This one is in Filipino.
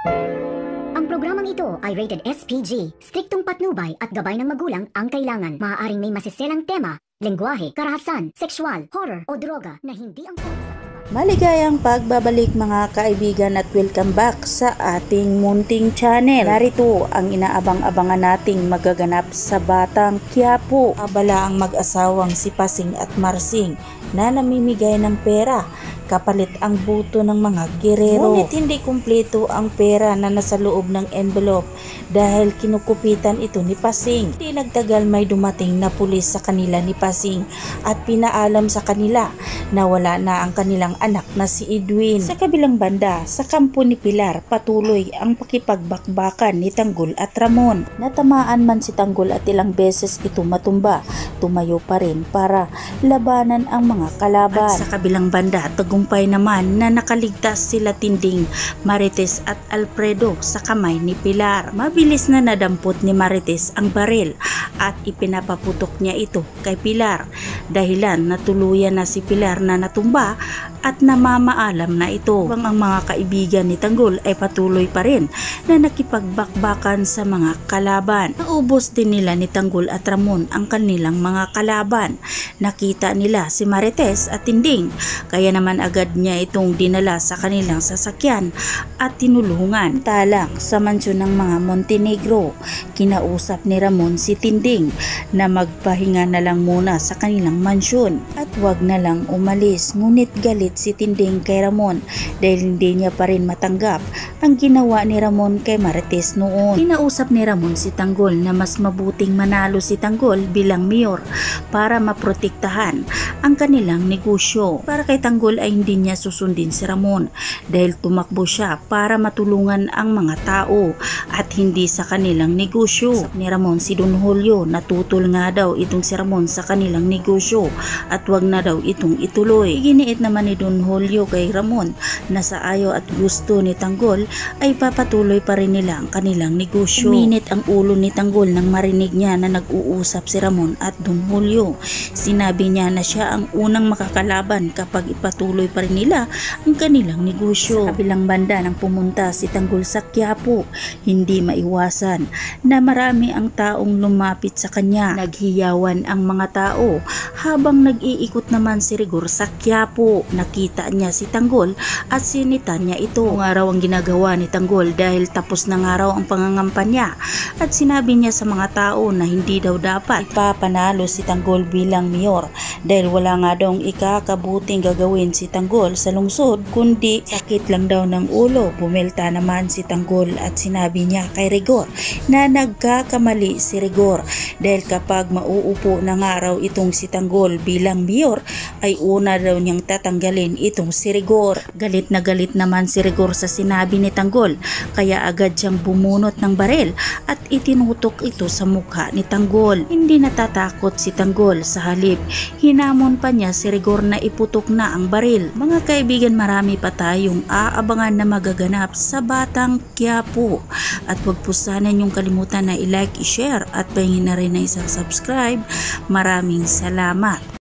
Ang programang ito ay rated SPG. Striktong patnubay at gabay ng magulang ang kailangan. Maaaring may masiselang tema, lengguwahe, karahasan, sexual, horror o droga na hindi angkop sa... Maligayang pagbabalik mga kaibigan at welcome back sa ating munting channel. Narito ang inaabang-abangan nating magaganap sa Batang Quiapo. Abala ang mag-asawang si Pasing at Marsing na namimigay ng pera kapalit ang buto ng mga gerero. Ngunit hindi kumpleto ang pera na nasa loob ng envelope dahil kinukupitan ito ni Pasing. Hindi nagtagal may dumating na pulis sa kanila ni Pasing at pinaalam sa kanila na wala na ang kanilang anak na si Edwin. Sa kabilang banda, sa kampo ni Pilar, patuloy ang pakipagbakbakan ni Tanggol at Ramon. Natamaan man si Tanggol at ilang beses ito matumba, tumayo pa rin para labanan ang mga kalaban. At sa kabilang banda, tagumpay naman na nakaligtas sila Tinding, Marites at Alfredo sa kamay ni Pilar. Mabilis na nadampot ni Marites ang baril at ipinapaputok niya ito kay Pilar. Dahilan na tuluyan na si Pilar na natumba at namamaalam na ito. Ang mga kaibigan ni Tanggol ay patuloy pa rin na nakipagbakbakan sa mga kalaban. Naubos din nila ni Tanggol at Ramon ang kanilang mga kalaban. Nakita nila si Marites at Tinding, kaya naman agad niya itong dinala sa kanilang sasakyan at tinulungan. Talang sa mansyon ng mga Montenegro, kinausap ni Ramon si Tinding na magpahinga na lang muna sa kanilang mansyon at wag na lang umalis. Ngunit galit si Tinding kay Ramon dahil hindi niya pa rin matanggap ang ginawa ni Ramon kay Marites noon. Kinausap ni Ramon si Tanggol na mas mabuting manalo si Tanggol bilang mayor para maprotektahan ang kanilang negosyo. Para kay Tanggol ay hindi niya susundin si Ramon dahil tumakbo siya para matulungan ang mga tao at hindi sa kanilang negosyo. Ni Ramon si Don Julio, natutol nga daw itong si Ramon sa kanilang negosyo at wag na daw itong ituloy. Iginiit naman ni Don Julio kay Ramon na sa ayaw at gusto ni Tanggol ay papatuloy pa rin nila ang kanilang negosyo. Uminit ang ulo ni Tanggol nang marinig niya na nag-uusap si Ramon at Don Julio. Sinabi niya na siya ang unang makakalaban kapag ipatuloy pa rin nila ang kanilang negosyo. Sa kabilang banda nang pumunta si Tanggol sa Quiapo, hindi maiwasan na marami ang taong lumapit sa kanya. Naghiyawan ang mga tao habang nag-iikot naman si Rigor sa Quiapo. Nakita niya si Tanggol at sinitan niya ito. Kung araw ang ginagawa ni Tanggol dahil tapos na nga raw ang pangangampanya at sinabi niya sa mga tao na hindi daw dapat ipapanalo si Tanggol bilang mayor dahil wala nga daw ikakabuting gagawin si Tanggol sa lungsod kundi sakit lang daw ng ulo. Bumelta naman si Tanggol at sinabi niya kay Rigor na nagkakamali si Rigor dahil kapag mauupo na nga raw itong si Tanggol bilang mayor ay una daw niyang tatanggalin itong si Rigor. Galit na galit naman si Rigor sa sinabi ni Tanggol kaya agad siyang bumunot ng baril at itinutok ito sa mukha ni Tanggol. Hindi natatakot si Tanggol, sa halip hinamon pa niya si Rigor na iputok na ang baril. Mga kaibigan, marami pa tayong aabangan na magaganap sa Batang Quiapo at wag po sana niyong kalimutan na i-like, i-share at pahingin na rin na isang subscribe. Maraming salamat.